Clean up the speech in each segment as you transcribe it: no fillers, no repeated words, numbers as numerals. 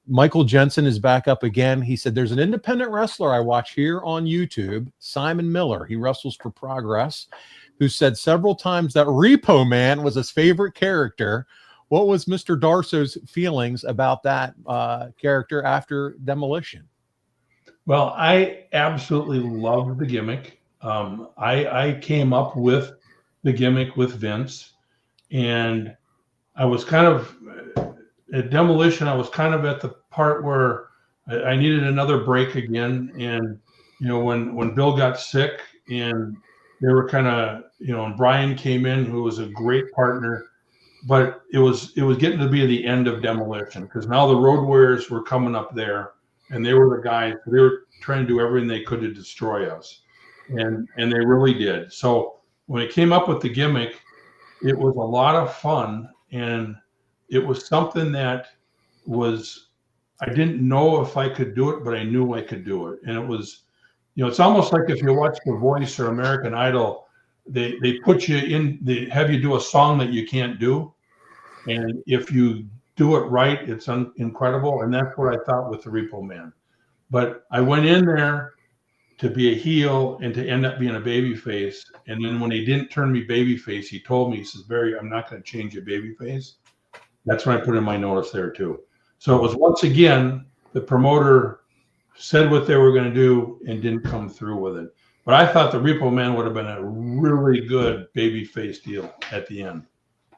Michael Jensen is back up again. He said, there's an independent wrestler I watch here on YouTube, Simon Miller. He wrestles for Progress, who said several times that Repo Man was his favorite character. What was Mr. Darsow's feelings about that character after Demolition? Well, I absolutely loved the gimmick. I came up with the gimmick with Vince, and I was kind of at Demolition. I was kind of at the part where I needed another break again. And, when Bill got sick and they were kind of, and Brian came in, who was a great partner, but it was getting to be the end of Demolition, because now the Road Warriors were coming up there, and they were the guys. They were trying to do everything they could to destroy us, and they really did. So when it came up with the gimmick, it was a lot of fun, and it was something that was, I didn't know if I could do it, but I knew I could do it. And it was, it's almost like if you watch The Voice or American Idol, they put you in, they have you do a song that you can't do, and if you do it right, it's incredible. And that's what I thought with the Repo Man. But I went in there to be a heel and to end up being a babyface. And then when he didn't turn me babyface, he told me, he says, Barry, I'm not going to change your babyface. That's when I put in my notice there too. So it was, once again, the promoter said what they were going to do and didn't come through with it. But I thought the Repo Man would have been a really good babyface deal at the end.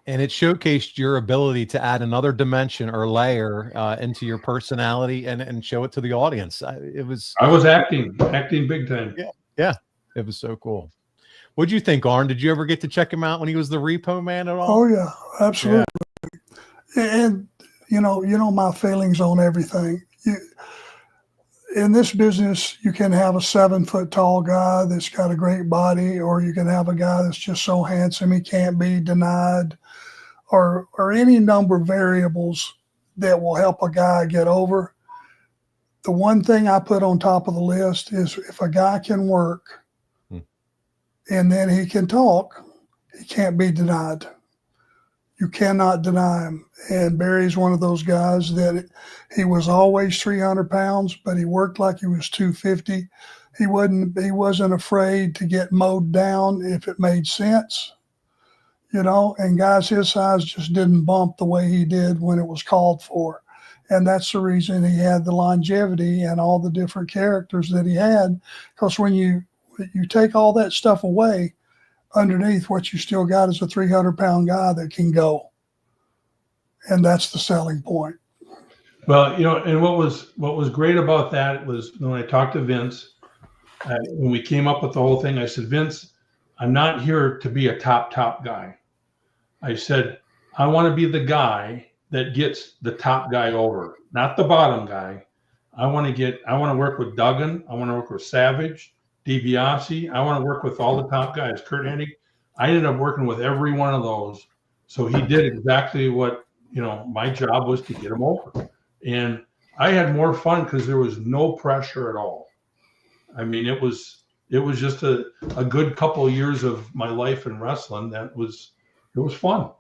And it showcased your ability to add another dimension or layer into your personality and show it to the audience. I was acting big time. Yeah. It was so cool. What'd you think, Arn? Did you ever get to check him out when he was the Repo Man at all? Oh yeah, absolutely. Yeah. And you know my feelings on everything. In this business, you can have a 7-foot tall guy that's got a great body, or you can have a guy that's just so handsome he can't be denied, or any number of variables that will help a guy get over. The one thing I put on top of the list is if a guy can work and then he can talk, he can't be denied. You cannot deny him. And Barry's one of those guys that he was always 300 pounds, but he worked like he was 250. He wasn't afraid to get mowed down if it made sense, and guys his size just didn't bump the way he did when it was called for. And that's the reason he had the longevity and all the different characters that he had. Because when you take all that stuff away, underneath what you still got is a 300-pound guy that can go. And that's the selling point. Well, and what was great about that was when I talked to Vince, when we came up with the whole thing, I said, Vince, I'm not here to be a top guy. I said, I want to be the guy that gets the top guy over, not the bottom guy. I want to work with Duggan. I want to work with Savage, DiBiase. I want to work with all the top guys. Kurt Hennig. I ended up working with every one of those. So he did exactly what, my job was, to get him over. And I had more fun because there was no pressure at all. I mean, it was just a good couple of years of my life in wrestling. It was fun.